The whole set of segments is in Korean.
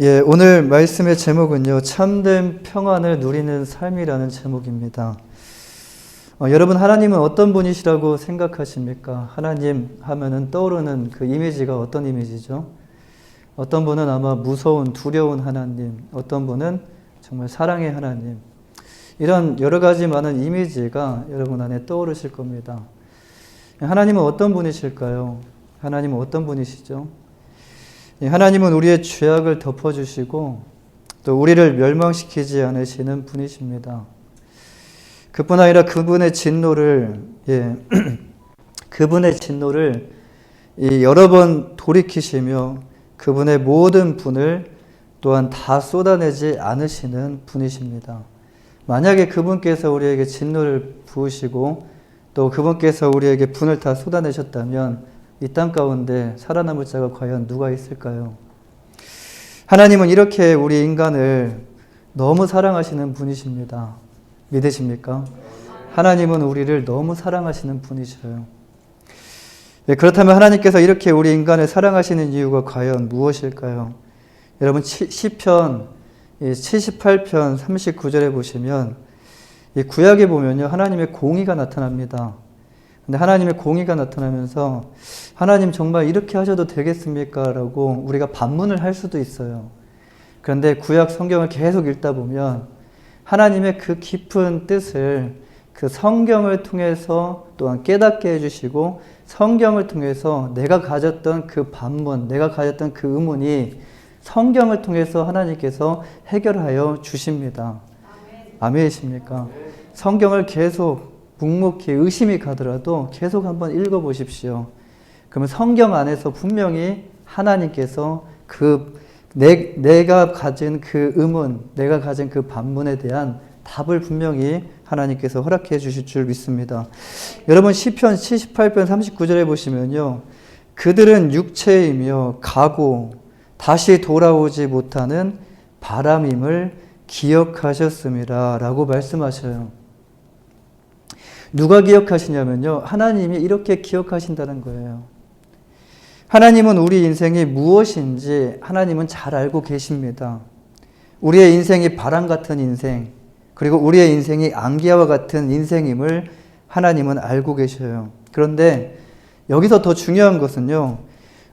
예, 오늘 말씀의 제목은요, 참된 평안을 누리는 삶이라는 제목입니다. 여러분, 하나님은 어떤 분이시라고 생각하십니까? 하나님 하면은 떠오르는 그 이미지가 어떤 이미지죠? 어떤 분은 아마 무서운, 두려운 하나님, 어떤 분은 정말 사랑의 하나님. 이런 여러 가지 많은 이미지가 여러분 안에 떠오르실 겁니다. 하나님은 어떤 분이실까요? 하나님은 어떤 분이시죠? 하나님은 우리의 죄악을 덮어주시고 또 우리를 멸망시키지 않으시는 분이십니다. 그뿐 아니라 그분의 진노를 그분의 진노를 여러 번 돌이키시며 그분의 모든 분을 또한 다 쏟아내지 않으시는 분이십니다. 만약에 그분께서 우리에게 진노를 부으시고 또 그분께서 우리에게 분을 다 쏟아내셨다면 이 땅 가운데 살아남을 자가 과연 누가 있을까요? 하나님은 이렇게 우리 인간을 너무 사랑하시는 분이십니다. 믿으십니까? 하나님은 우리를 너무 사랑하시는 분이셔요. 그렇다면 하나님께서 이렇게 우리 인간을 사랑하시는 이유가 과연 무엇일까요? 여러분 시편 78편 39절에 보시면 이 구약에 보면요, 하나님의 공의가 나타납니다. 근데 하나님의 공의가 나타나면서 하나님 정말 이렇게 하셔도 되겠습니까? 라고 우리가 반문을 할 수도 있어요. 그런데 구약 성경을 계속 읽다 보면 하나님의 그 깊은 뜻을 그 성경을 통해서 또한 깨닫게 해주시고 성경을 통해서 내가 가졌던 그 반문, 내가 가졌던 그 의문이 성경을 통해서 하나님께서 해결하여 주십니다. 아멘이십니까? 성경을 계속 묵묵히 의심이 가더라도 계속 한번 읽어보십시오. 그러면 성경 안에서 분명히 하나님께서 내가 가진 그 의문, 내가 가진 그 반문에 대한 답을 분명히 하나님께서 허락해 주실 줄 믿습니다. 여러분 시편 78편 39절에 보시면요, 그들은 육체이며 가고 다시 돌아오지 못하는 바람임을 기억하셨습니다 라고 말씀하셔요. 누가 기억하시냐면요, 하나님이 이렇게 기억하신다는 거예요. 하나님은 우리 인생이 무엇인지 하나님은 잘 알고 계십니다. 우리의 인생이 바람 같은 인생, 그리고 우리의 인생이 안개와 같은 인생임을 하나님은 알고 계셔요. 그런데 여기서 더 중요한 것은요,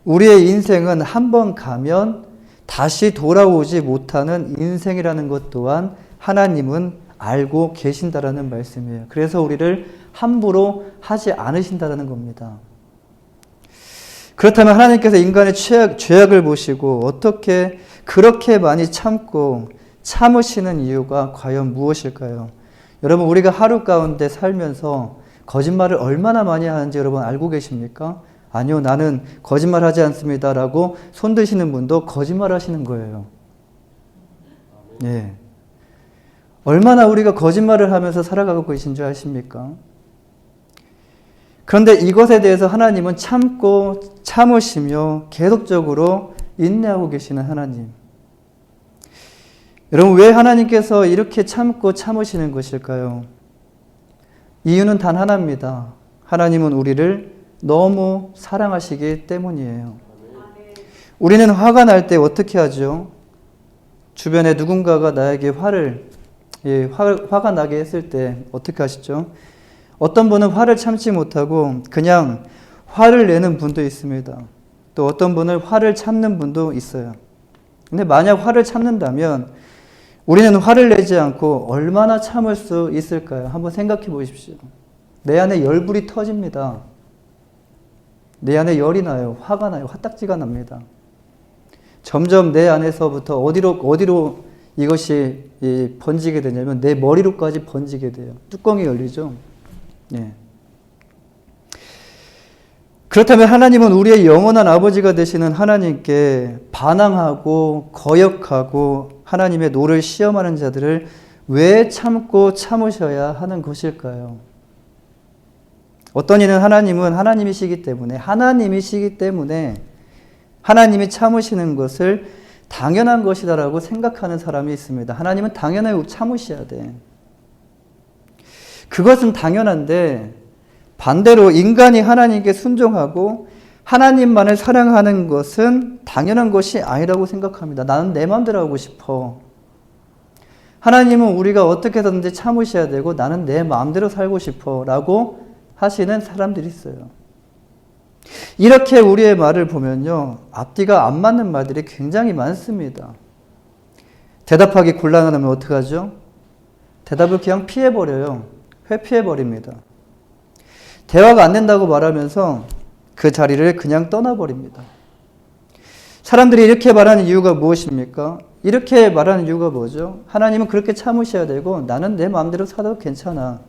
우리의 인생은 한번 가면 다시 돌아오지 못하는 인생이라는 것 또한 하나님은 알고 계신다라는 말씀이에요. 그래서 우리를 함부로 하지 않으신다라는 겁니다. 그렇다면 하나님께서 인간의 죄악을 보시고 어떻게 그렇게 많이 참고 참으시는 이유가 과연 무엇일까요? 여러분, 우리가 하루 가운데 살면서 거짓말을 얼마나 많이 하는지 여러분 알고 계십니까? 아니요, 나는 거짓말하지 않습니다 라고 손 드시는 분도 거짓말 하시는 거예요. 예. 얼마나 우리가 거짓말을 하면서 살아가고 계신 줄 아십니까? 그런데 이것에 대해서 하나님은 참고 참으시며 계속적으로 인내하고 계시는 하나님. 여러분, 왜 하나님께서 이렇게 참고 참으시는 것일까요? 이유는 단 하나입니다. 하나님은 우리를 너무 사랑하시기 때문이에요. 우리는 화가 날 때 어떻게 하죠? 주변에 누군가가 나에게 화가 나게 했을 때 어떻게 하시죠? 어떤 분은 화를 참지 못하고 그냥 화를 내는 분도 있습니다. 또 어떤 분은 화를 참는 분도 있어요. 근데 만약 화를 참는다면 우리는 화를 내지 않고 얼마나 참을 수 있을까요? 한번 생각해 보십시오. 내 안에 열불이 터집니다. 내 안에 열이 나요. 화가 나요. 화딱지가 납니다. 점점 내 안에서부터 어디로 이것이 번지게 되냐면 내 머리로까지 번지게 돼요. 뚜껑이 열리죠. 네. 그렇다면 하나님은 우리의 영원한 아버지가 되시는 하나님께 반항하고 거역하고 하나님의 노를 시험하는 자들을 왜 참고 참으셔야 하는 것일까요? 어떤 이는 하나님은 하나님이시기 때문에 하나님이 참으시는 것을 당연한 것이다라고 생각하는 사람이 있습니다. 하나님은 당연하게 참으셔야 돼. 그것은 당연한데 반대로 인간이 하나님께 순종하고 하나님만을 사랑하는 것은 당연한 것이 아니라고 생각합니다. 나는 내 마음대로 하고 싶어. 하나님은 우리가 어떻게 해서든지 참으셔야 되고 나는 내 마음대로 살고 싶어 라고 하시는 사람들이 있어요. 이렇게 우리의 말을 보면요, 앞뒤가 안 맞는 말들이 굉장히 많습니다. 대답하기 곤란하면 어떡하죠? 대답을 그냥 피해버려요. 회피해버립니다. 대화가 안 된다고 말하면서 그 자리를 그냥 떠나버립니다. 사람들이 이렇게 말하는 이유가 무엇입니까? 이렇게 말하는 이유가 뭐죠? 하나님은 그렇게 참으셔야 되고 나는 내 마음대로 살아도 괜찮아.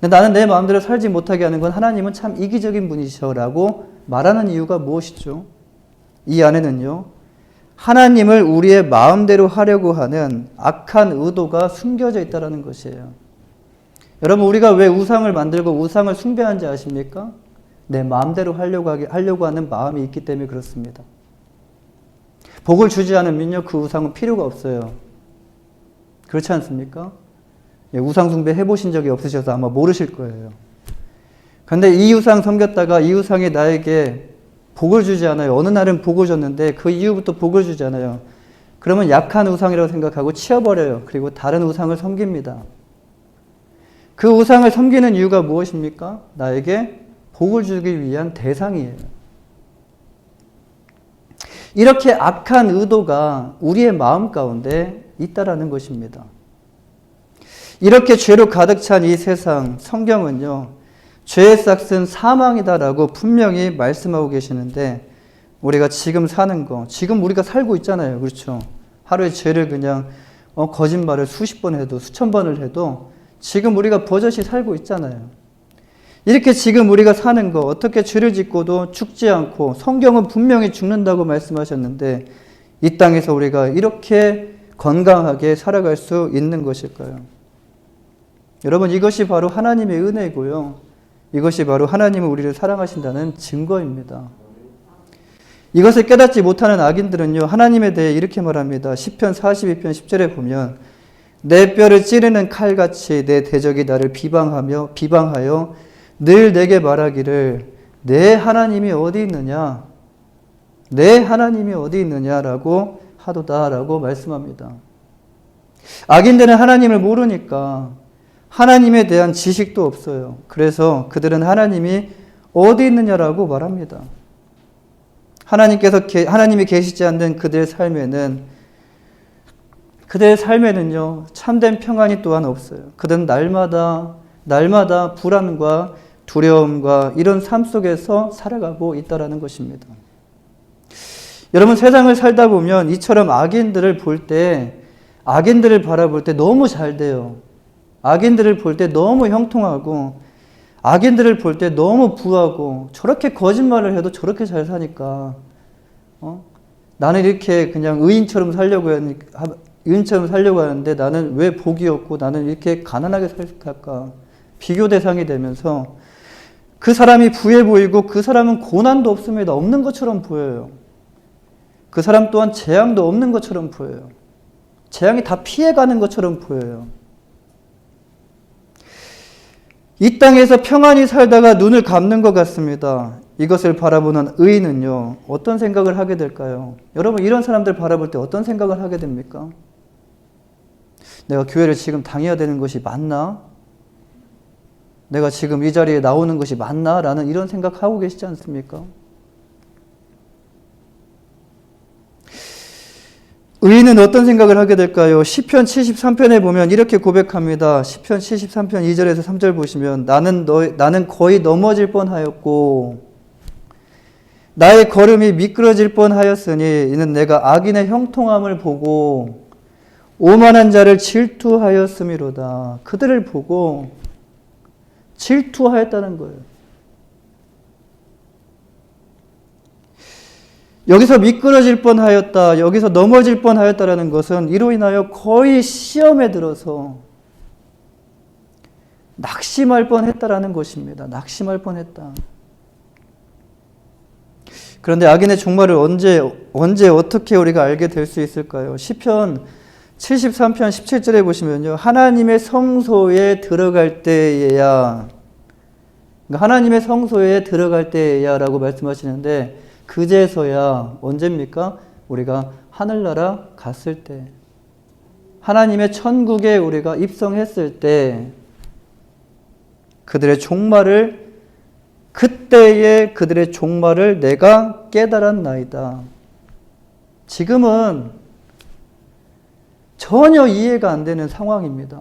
근데 나는 내 마음대로 살지 못하게 하는 건 하나님은 참 이기적인 분이셔라고 말하는 이유가 무엇이죠? 이 안에는요, 하나님을 우리의 마음대로 하려고 하는 악한 의도가 숨겨져 있다는 것이에요. 여러분, 우리가 왜 우상을 만들고 우상을 숭배하는지 아십니까? 내 마음대로 하려고 하는 마음이 있기 때문에 그렇습니다. 복을 주지 않으면요, 그 우상은 필요가 없어요. 그렇지 않습니까? 우상 숭배 해보신 적이 없으셔서 아마 모르실 거예요. 그런데 이 우상 섬겼다가 이 우상이 나에게 복을 주지 않아요. 어느 날은 복을 줬는데 그 이후부터 복을 주지 않아요. 그러면 약한 우상이라고 생각하고 치워버려요. 그리고 다른 우상을 섬깁니다. 그 우상을 섬기는 이유가 무엇입니까? 나에게 복을 주기 위한 대상이에요. 이렇게 악한 의도가 우리의 마음 가운데 있다라는 것입니다. 이렇게 죄로 가득 찬 이 세상, 성경은요, 죄의 싹은 사망이다라고 분명히 말씀하고 계시는데, 우리가 지금 사는 거, 지금 우리가 살고 있잖아요. 그렇죠? 하루에 죄를 그냥 거짓말을 수십 번 해도 수천 번을 해도 지금 우리가 버젓이 살고 있잖아요. 이렇게 지금 우리가 사는 거, 어떻게 죄를 짓고도 죽지 않고 성경은 분명히 죽는다고 말씀하셨는데 이 땅에서 우리가 이렇게 건강하게 살아갈 수 있는 것일까요? 여러분, 이것이 바로 하나님의 은혜고요. 이것이 바로 하나님은 우리를 사랑하신다는 증거입니다. 이것을 깨닫지 못하는 악인들은요, 하나님에 대해 이렇게 말합니다. 시편 42편 10절에 보면 내 뼈를 찌르는 칼같이 내 대적이 나를 비방하여 늘 내게 말하기를 내 하나님이 어디 있느냐? 내 하나님이 어디 있느냐라고 하도다라고 말씀합니다. 악인들은 하나님을 모르니까 하나님에 대한 지식도 없어요. 그래서 그들은 하나님이 어디 있느냐라고 말합니다. 하나님이 계시지 않는 그들의 삶에는요, 참된 평안이 또한 없어요. 그들은 날마다 불안과 두려움과 이런 삶 속에서 살아가고 있다는 것입니다. 여러분, 세상을 살다 보면 이처럼 악인들을 바라볼 때 너무 잘 돼요. 악인들을 볼 때 너무 형통하고 악인들을 볼 때 너무 부하고 저렇게 거짓말을 해도 저렇게 잘 사니까 나는 이렇게 그냥 의인처럼 살려고 하는데 나는 왜 복이 없고 나는 이렇게 가난하게 살까? 비교 대상이 되면서 그 사람이 부해 보이고 그 사람은 고난도 없습니다. 없는 것처럼 보여요. 그 사람 또한 재앙도 없는 것처럼 보여요. 재앙이 다 피해가는 것처럼 보여요. 이 땅에서 평안히 살다가 눈을 감는 것 같습니다. 이것을 바라보는 의인은요, 어떤 생각을 하게 될까요? 여러분, 이런 사람들 바라볼 때 어떤 생각을 하게 됩니까? 내가 교회를 지금 다녀야 되는 것이 맞나? 내가 지금 이 자리에 나오는 것이 맞나? 라는 이런 생각하고 계시지 않습니까? 의인은 어떤 생각을 하게 될까요? 시편 73편에 보면 이렇게 고백합니다. 시편 73편 2절에서 3절 보시면 나는 거의 넘어질 뻔하였고 나의 걸음이 미끄러질 뻔하였으니 이는 내가 악인의 형통함을 보고 오만한 자를 질투하였음이로다. 그들을 보고 질투하였다는 거예요. 여기서 미끄러질 뻔하였다, 여기서 넘어질 뻔하였다라는 것은 이로 인하여 거의 시험에 들어서 낙심할 뻔했다라는 것입니다. 낙심할 뻔했다. 그런데 악인의 종말을 언제 어떻게 우리가 알게 될 수 있을까요? 시편 73편 17절에 보시면요, 하나님의 성소에 들어갈 때에야 그러니까 하나님의 성소에 들어갈 때야 라고 말씀하시는데 그제서야 언제입니까? 우리가 하늘나라 갔을 때, 하나님의 천국에 우리가 입성했을 때 그들의 종말을, 그때의 그들의 종말을 내가 깨달았나이다. 지금은 전혀 이해가 안 되는 상황입니다.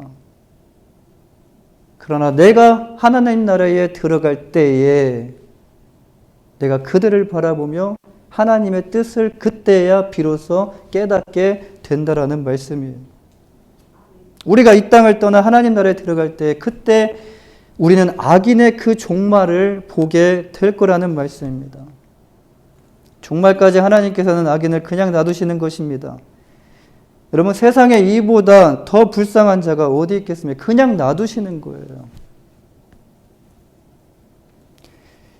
그러나 내가 하나님 나라에 들어갈 때에 내가 그들을 바라보며 하나님의 뜻을 그때야 비로소 깨닫게 된다라는 말씀이에요. 우리가 이 땅을 떠나 하나님 나라에 들어갈 때 그때 우리는 악인의 그 종말을 보게 될 거라는 말씀입니다. 종말까지 하나님께서는 악인을 그냥 놔두시는 것입니다. 여러분, 세상에 이보다 더 불쌍한 자가 어디 있겠습니까? 그냥 놔두시는 거예요.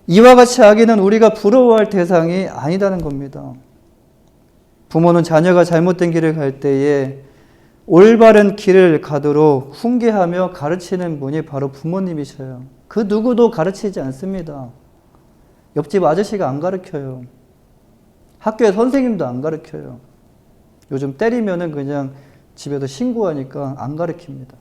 이와 같이 악인은 우리가 부러워할 대상이 아니다는 겁니다. 부모는 자녀가 잘못된 길을 갈 때에 올바른 길을 가도록 훈계하며 가르치는 분이 바로 부모님이셔요. 그 누구도 가르치지 않습니다. 옆집 아저씨가 안 가르쳐요. 학교에 선생님도 안 가르쳐요. 요즘 때리면은 그냥 집에서 신고하니까 안 가르칩니다.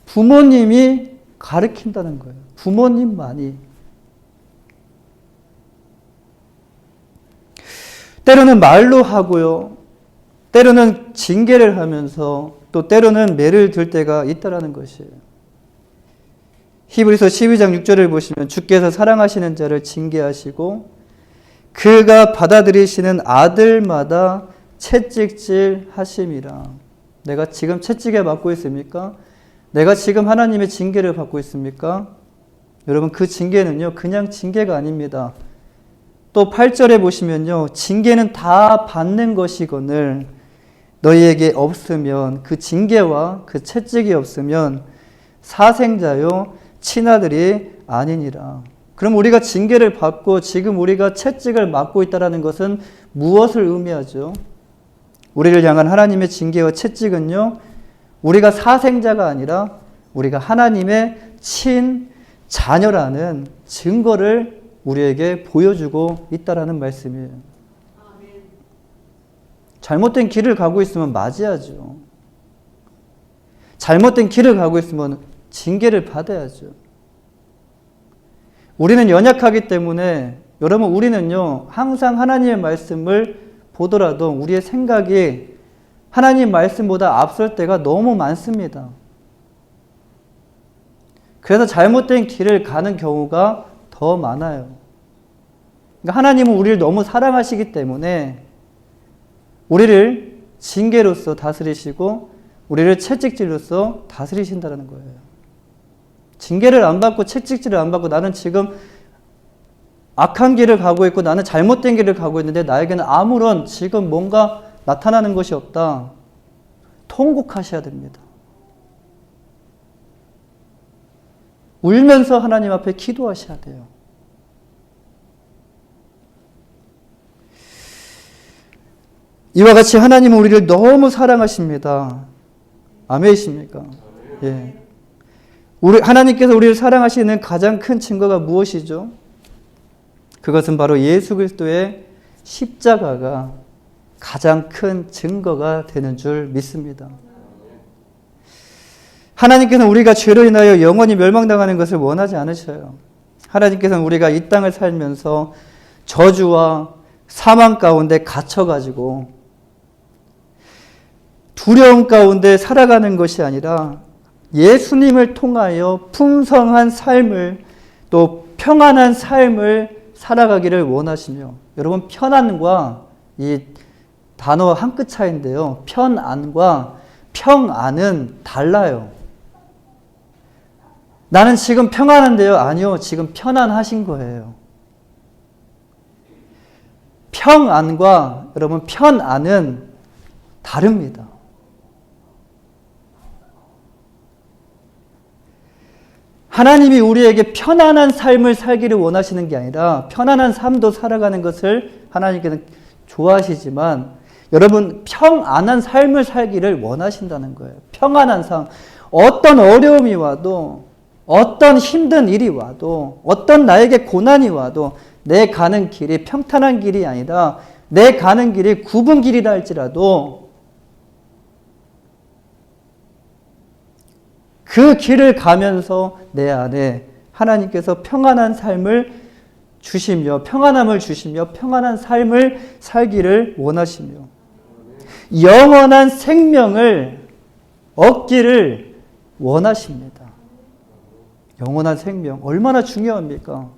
부모님이 가르친다는 거예요. 부모님만이. 때로는 말로 하고요. 때로는 징계를 하면서 또 때로는 매를 들 때가 있다라는 것이에요. 히브리서 12장 6절을 보시면 주께서 사랑하시는 자를 징계하시고 그가 받아들이시는 아들마다 채찍질 하심이라. 내가 지금 채찍에 맞고 있습니까? 내가 지금 하나님의 징계를 받고 있습니까? 여러분, 그 징계는요, 그냥 징계가 아닙니다. 또 8절에 보시면요, 징계는 다 받는 것이거늘 너희에게 없으면, 그 징계와 그 채찍이 없으면 사생자요 친아들이 아니니라. 그럼 우리가 징계를 받고 지금 우리가 채찍을 맞고 있다는 것은 무엇을 의미하죠? 우리를 향한 하나님의 징계와 채찍은요, 우리가 사생자가 아니라 우리가 하나님의 친자녀라는 증거를 우리에게 보여주고 있다는 말씀이에요. 잘못된 길을 가고 있으면 맞이하죠. 잘못된 길을 가고 있으면 징계를 받아야죠. 우리는 연약하기 때문에 여러분, 우리는요 항상 하나님의 말씀을 보더라도 우리의 생각이 하나님 말씀보다 앞설 때가 너무 많습니다. 그래서 잘못된 길을 가는 경우가 더 많아요. 그러니까 하나님은 우리를 너무 사랑하시기 때문에 우리를 징계로서 다스리시고 우리를 채찍질로서 다스리신다는 거예요. 징계를 안 받고 채찍질을 안 받고 나는 지금 악한 길을 가고 있고 나는 잘못된 길을 가고 있는데 나에게는 아무런 지금 뭔가 나타나는 것이 없다. 통곡하셔야 됩니다. 울면서 하나님 앞에 기도하셔야 돼요. 이와 같이 하나님은 우리를 너무 사랑하십니다. 아멘이십니까? 예. 하나님께서 우리를 사랑하시는 가장 큰 증거가 무엇이죠? 그것은 바로 예수 그리스도의 십자가가 가장 큰 증거가 되는 줄 믿습니다. 하나님께서는 우리가 죄로 인하여 영원히 멸망당하는 것을 원하지 않으셔요. 하나님께서는 우리가 이 땅을 살면서 저주와 사망 가운데 갇혀가지고 두려움 가운데 살아가는 것이 아니라 예수님을 통하여 풍성한 삶을 또 평안한 삶을 살아가기를 원하시며, 여러분, 편안과 이 단어 한 끗 차이인데요, 편안과 평안은 달라요. 나는 지금 평안한데요. 아니요, 지금 편안하신 거예요. 평안과 여러분 편안은 다릅니다. 하나님이 우리에게 편안한 삶을 살기를 원하시는 게 아니라 편안한 삶도 살아가는 것을 하나님께는 좋아하시지만 여러분 평안한 삶을 살기를 원하신다는 거예요. 평안한 삶. 어떤 어려움이 와도 어떤 힘든 일이 와도, 어떤 나에게 고난이 와도 내 가는 길이 평탄한 길이 아니라 내 가는 길이 굽은 길이라 할지라도 그 길을 가면서 내 안에 하나님께서 평안한 삶을 주시며, 평안함을 주시며, 평안한 삶을 살기를 원하시며, 영원한 생명을 얻기를 원하십니다. 영원한 생명, 얼마나 중요합니까?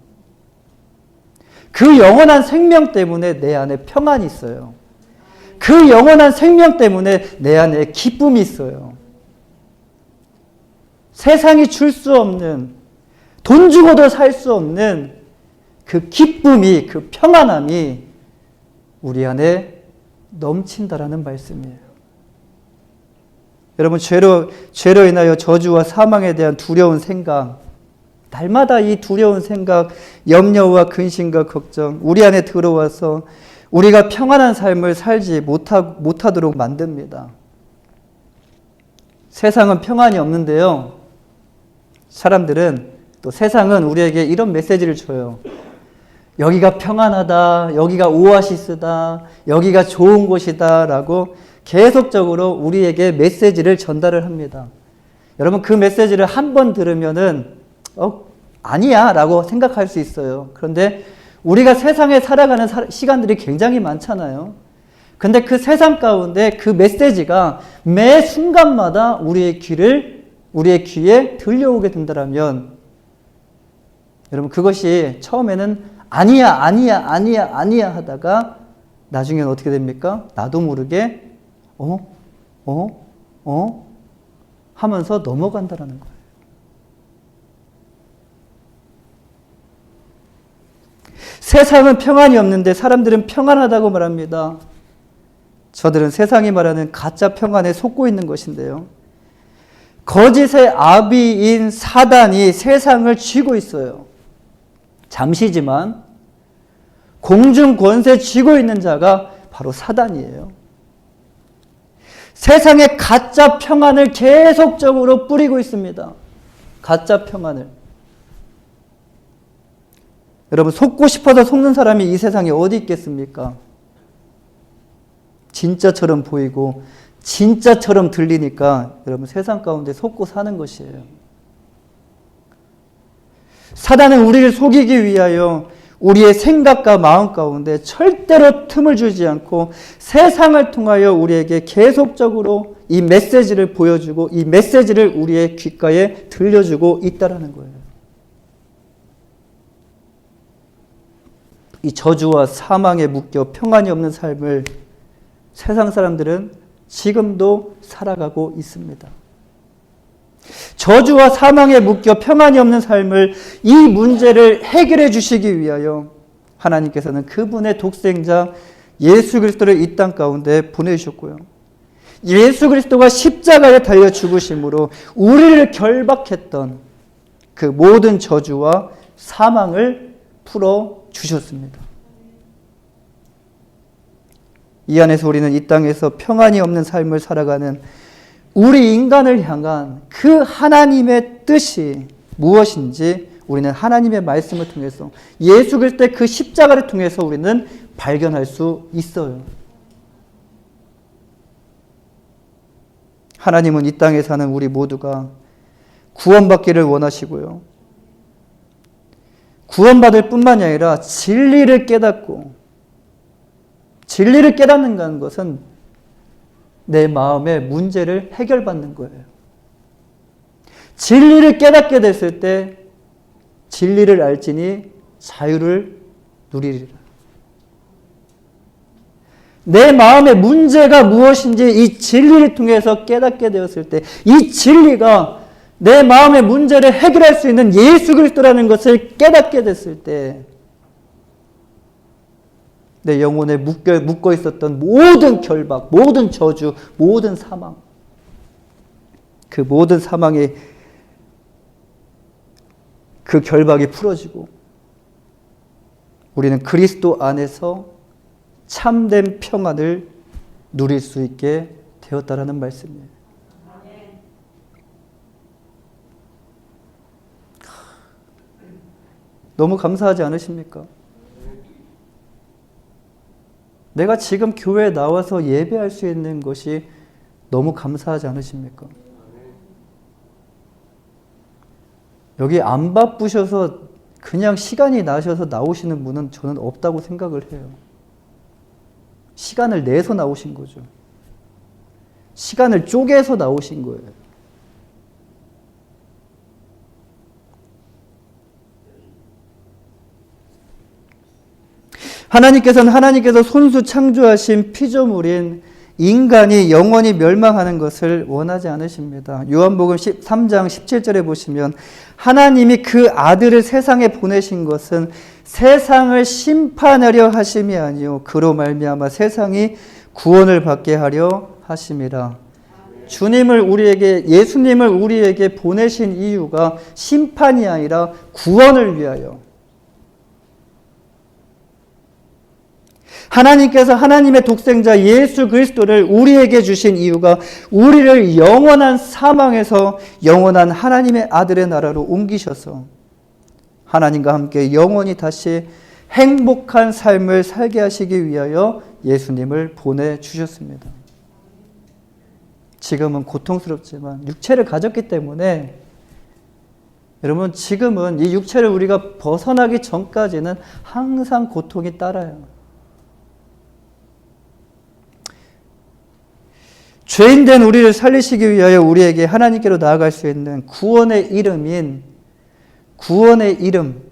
그 영원한 생명 때문에 내 안에 평안이 있어요. 그 영원한 생명 때문에 내 안에 기쁨이 있어요. 세상이 줄 수 없는, 돈 주고도 살 수 없는 그 기쁨이, 그 평안함이 우리 안에 넘친다라는 말씀이에요. 여러분, 죄로 인하여 저주와 사망에 대한 두려운 생각, 날마다 이 두려운 생각, 염려와 근심과 걱정, 우리 안에 들어와서 우리가 평안한 삶을 살지 못하도록 만듭니다. 세상은 평안이 없는데요. 사람들은, 또 세상은 우리에게 이런 메시지를 줘요. 여기가 평안하다, 여기가 오아시스다, 여기가 좋은 곳이다 라고 계속적으로 우리에게 메시지를 전달을 합니다. 여러분, 그 메시지를 한 번 들으면은 아니야 라고 생각할 수 있어요. 그런데 우리가 세상에 살아가는 시간들이 굉장히 많잖아요. 근데 그 세상 가운데 그 메시지가 매 순간마다 우리의 귀에 들려오게 된다면, 여러분, 그것이 처음에는 아니야 하다가 나중에는 어떻게 됩니까? 나도 모르게 하면서 넘어간다라는 거예요. 세상은 평안이 없는데 사람들은 평안하다고 말합니다. 저들은 세상이 말하는 가짜 평안에 속고 있는 것인데요. 거짓의 아비인 사단이 세상을 쥐고 있어요. 잠시지만 공중 권세 쥐고 있는 자가 바로 사단이에요. 세상에 가짜 평안을 계속적으로 뿌리고 있습니다. 가짜 평안을. 여러분, 속고 싶어서 속는 사람이 이 세상에 어디 있겠습니까? 진짜처럼 보이고 진짜처럼 들리니까 여러분, 세상 가운데 속고 사는 것이에요. 사단은 우리를 속이기 위하여 우리의 생각과 마음 가운데 절대로 틈을 주지 않고 세상을 통하여 우리에게 계속적으로 이 메시지를 보여주고 이 메시지를 우리의 귓가에 들려주고 있다는 거예요. 이 저주와 사망에 묶여 평안이 없는 삶을 세상 사람들은 지금도 살아가고 있습니다. 저주와 사망에 묶여 평안이 없는 삶을, 이 문제를 해결해 주시기 위하여 하나님께서는 그분의 독생자 예수 그리스도를 이 땅 가운데 보내주셨고요. 예수 그리스도가 십자가에 달려 죽으심으로 우리를 결박했던 그 모든 저주와 사망을 풀어주셨습니다. 이 안에서 우리는 이 땅에서 평안이 없는 삶을 살아가는 우리 인간을 향한 그 하나님의 뜻이 무엇인지 우리는 하나님의 말씀을 통해서, 예수 그리스도의 그 십자가를 통해서 우리는 발견할 수 있어요. 하나님은 이 땅에 사는 우리 모두가 구원받기를 원하시고요. 구원받을 뿐만이 아니라 진리를 깨닫고, 진리를 깨닫는다는 것은 내 마음의 문제를 해결받는 거예요. 진리를 깨닫게 됐을 때 진리를 알지니 자유를 누리리라. 내 마음의 문제가 무엇인지 이 진리를 통해서 깨닫게 되었을 때, 이 진리가 내 마음의 문제를 해결할 수 있는 예수 그리스도라는 것을 깨닫게 됐을 때, 내 영혼에 묶어 있었던 모든 결박, 모든 저주, 모든 사망, 그 모든 사망의 그 결박이 풀어지고 우리는 그리스도 안에서 참된 평안을 누릴 수 있게 되었다라는 말씀이에요. 너무 감사하지 않으십니까? 내가 지금 교회에 나와서 예배할 수 있는 것이 너무 감사하지 않으십니까? 여기 안 바쁘셔서 그냥 시간이 나셔서 나오시는 분은 저는 없다고 생각을 해요. 시간을 내서 나오신 거죠. 시간을 쪼개서 나오신 거예요. 하나님께서 손수 창조하신 피조물인 인간이 영원히 멸망하는 것을 원하지 않으십니다. 요한복음 3장 17절에 보시면 하나님이 그 아들을 세상에 보내신 것은 세상을 심판하려 하심이 아니요 그로 말미암아 세상이 구원을 받게 하려 하심이라. 예수님을 우리에게 보내신 이유가 심판이 아니라 구원을 위하여. 하나님께서 하나님의 독생자 예수 그리스도를 우리에게 주신 이유가 우리를 영원한 사망에서 영원한 하나님의 아들의 나라로 옮기셔서 하나님과 함께 영원히 다시 행복한 삶을 살게 하시기 위하여 예수님을 보내주셨습니다. 지금은 고통스럽지만 육체를 가졌기 때문에 여러분 지금은 이 육체를 우리가 벗어나기 전까지는 항상 고통이 따라요. 죄인된 우리를 살리시기 위하여 우리에게 하나님께로 나아갈 수 있는 구원의 이름인 구원의 이름,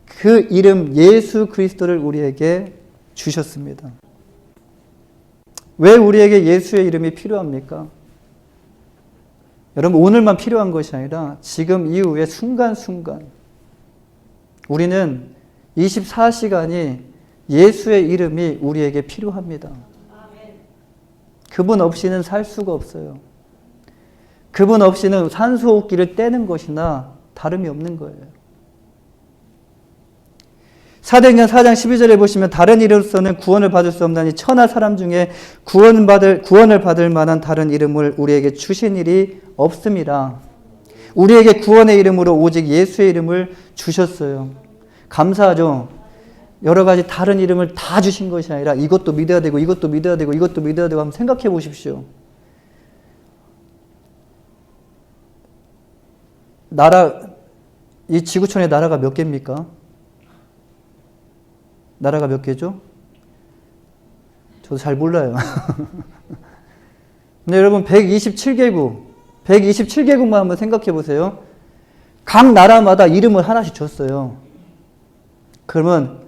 그 이름 예수 그리스도를 우리에게 주셨습니다. 왜 우리에게 예수의 이름이 필요합니까? 여러분 오늘만 필요한 것이 아니라 지금 이후에 순간순간 우리는 24시간이 예수의 이름이 우리에게 필요합니다. 그분 없이는 살 수가 없어요. 그분 없이는 산소호흡기를 떼는 것이나 다름이 없는 거예요. 사도행전 4장 12절에 보시면 다른 이름으로서는 구원을 받을 수 없나니 천하 사람 중에 구원을 받을 만한 다른 이름을 우리에게 주신 일이 없습니다. 우리에게 구원의 이름으로 오직 예수의 이름을 주셨어요. 감사하죠? 여러 가지 다른 이름을 다 주신 것이 아니라 이것도 믿어야 되고 이것도 믿어야 되고 이것도 믿어야 되고 한번 생각해 보십시오. 이 지구촌에 나라가 몇 개입니까? 나라가 몇 개죠? 저도 잘 몰라요. 근데 여러분 127개국만 한번 생각해 보세요. 각 나라마다 이름을 하나씩 줬어요. 그러면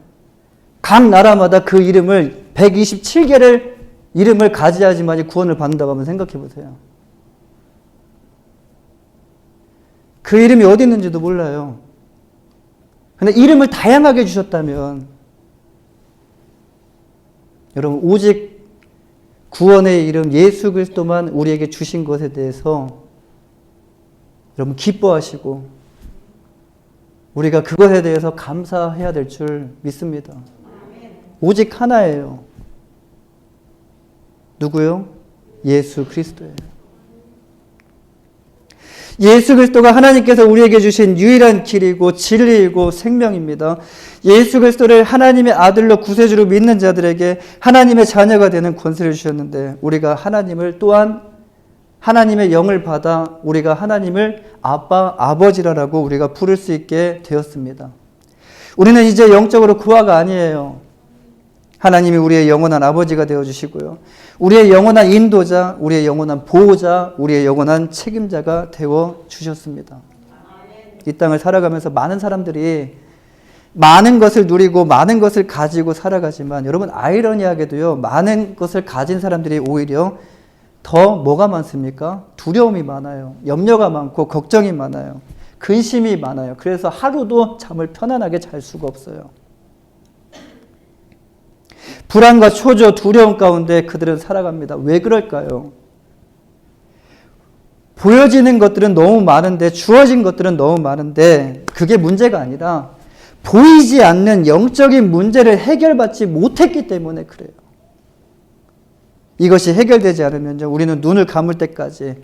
각 나라마다 그 이름을 127개를 이름을 가져야지만 구원을 받는다고 한번 생각해 보세요. 그 이름이 어디 있는지도 몰라요. 근데 이름을 다양하게 주셨다면 여러분 오직 구원의 이름 예수 그리스도만 우리에게 주신 것에 대해서 여러분 기뻐하시고 우리가 그것에 대해서 감사해야 될 줄 믿습니다. 오직 하나예요. 누구요? 예수 그리스도예요. 예수 그리스도가 하나님께서 우리에게 주신 유일한 길이고 진리이고 생명입니다. 예수 그리스도를 하나님의 아들로 구세주로 믿는 자들에게 하나님의 자녀가 되는 권세를 주셨는데 우리가 하나님을 또한 하나님의 영을 받아 우리가 하나님을 아빠, 아버지라고 우리가 부를 수 있게 되었습니다. 우리는 이제 영적으로 구화가 아니에요. 하나님이 우리의 영원한 아버지가 되어주시고요. 우리의 영원한 인도자, 우리의 영원한 보호자, 우리의 영원한 책임자가 되어주셨습니다. 이 땅을 살아가면서 많은 사람들이 많은 것을 누리고 많은 것을 가지고 살아가지만 여러분 아이러니하게도요. 많은 것을 가진 사람들이 오히려 더 뭐가 많습니까? 두려움이 많아요. 염려가 많고 걱정이 많아요. 근심이 많아요. 그래서 하루도 잠을 편안하게 잘 수가 없어요. 불안과 초조, 두려움 가운데 그들은 살아갑니다. 왜 그럴까요? 보여지는 것들은 너무 많은데 주어진 것들은 너무 많은데 그게 문제가 아니라 보이지 않는 영적인 문제를 해결받지 못했기 때문에 그래요. 이것이 해결되지 않으면 우리는 눈을 감을 때까지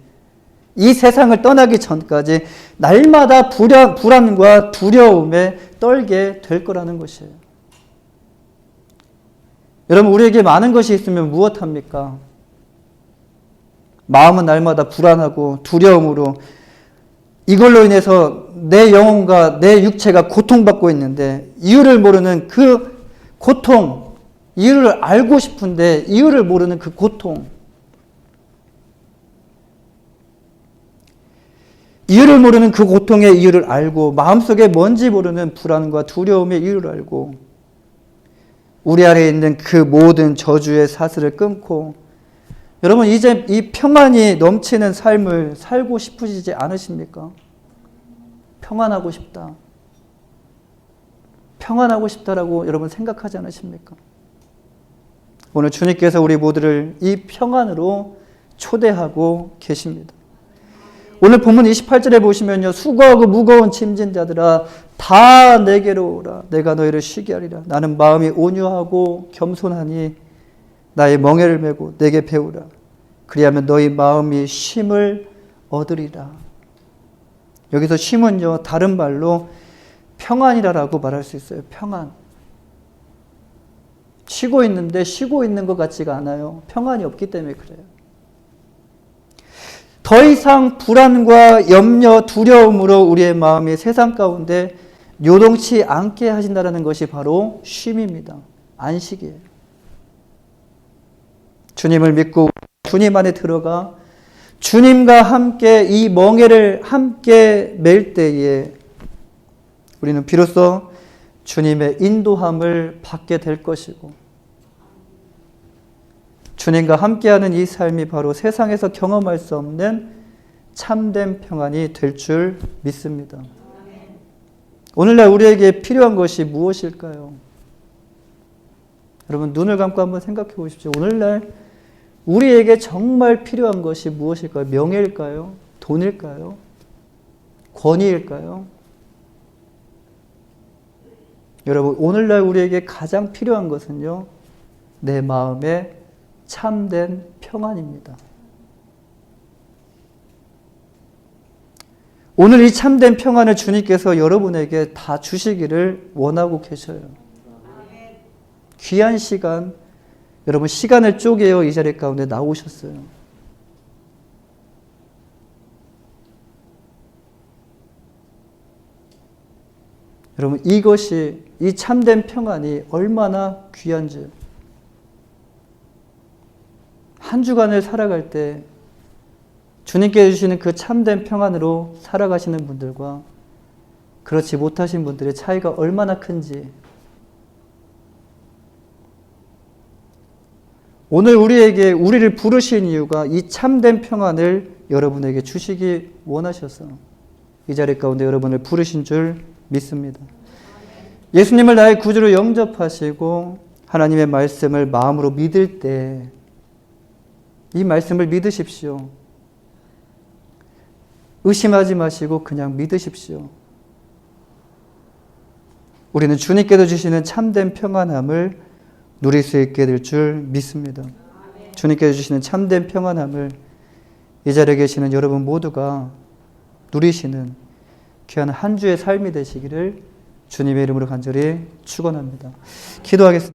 이 세상을 떠나기 전까지 날마다 불안과 두려움에 떨게 될 거라는 것이에요. 여러분, 우리에게 많은 것이 있으면 무엇합니까? 마음은 날마다 불안하고 두려움으로 이걸로 인해서 내 영혼과 내 육체가 고통받고 있는데 이유를 모르는 그 고통, 이유를 알고 싶은데 이유를 모르는 그 고통, 이유를 모르는 그 고통의 이유를 알고 마음속에 뭔지 모르는 불안과 두려움의 이유를 알고 우리 안에 있는 그 모든 저주의 사슬을 끊고 여러분 이제 이 평안이 넘치는 삶을 살고 싶으시지 않으십니까? 평안하고 싶다. 평안하고 싶다라고 여러분 생각하지 않으십니까? 오늘 주님께서 우리 모두를 이 평안으로 초대하고 계십니다. 오늘 본문 28절에 보시면요. 수고하고 무거운 짐진 자들아 다 내게로 오라. 내가 너희를 쉬게 하리라. 나는 마음이 온유하고 겸손하니 나의 멍에를 메고 내게 배우라. 그리하면 너희 마음이 쉼을 얻으리라. 여기서 쉼은요. 다른 말로 평안이라고 말할 수 있어요. 평안. 쉬고 있는데 쉬고 있는 것 같지가 않아요. 평안이 없기 때문에 그래요. 더 이상 불안과 염려, 두려움으로 우리의 마음이 세상 가운데 요동치 않게 하신다는 것이 바로 쉼입니다. 안식이에요. 주님을 믿고 주님 안에 들어가 주님과 함께 이 멍에를 함께 맬 때에 우리는 비로소 주님의 인도함을 받게 될 것이고 주님과 함께하는 이 삶이 바로 세상에서 경험할 수 없는 참된 평안이 될 줄 믿습니다. 오늘날 우리에게 필요한 것이 무엇일까요? 여러분 눈을 감고 한번 생각해 보십시오. 오늘날 우리에게 정말 필요한 것이 무엇일까요? 명예일까요? 돈일까요? 권위일까요? 여러분 오늘날 우리에게 가장 필요한 것은요. 내 마음에 참된 평안입니다. 오늘 이 참된 평안을 주님께서 여러분에게 다 주시기를 원하고 계셔요. 귀한 시간, 여러분 시간을 쪼개어 이 자리 가운데 나오셨어요. 여러분 이것이 이 참된 평안이 얼마나 귀한지요. 한 주간을 살아갈 때 주님께 주시는 그 참된 평안으로 살아가시는 분들과 그렇지 못하신 분들의 차이가 얼마나 큰지 오늘 우리를 부르신 이유가 이 참된 평안을 여러분에게 주시기 원하셔서 이 자리 가운데 여러분을 부르신 줄 믿습니다. 예수님을 나의 구주로 영접하시고 하나님의 말씀을 마음으로 믿을 때 이 말씀을 믿으십시오. 의심하지 마시고 그냥 믿으십시오. 우리는 주님께서 주시는 참된 평안함을 누릴 수 있게 될 줄 믿습니다. 주님께서 주시는 참된 평안함을 이 자리에 계시는 여러분 모두가 누리시는 귀한 한 주의 삶이 되시기를 주님의 이름으로 간절히 축원합니다. 기도하겠습니다.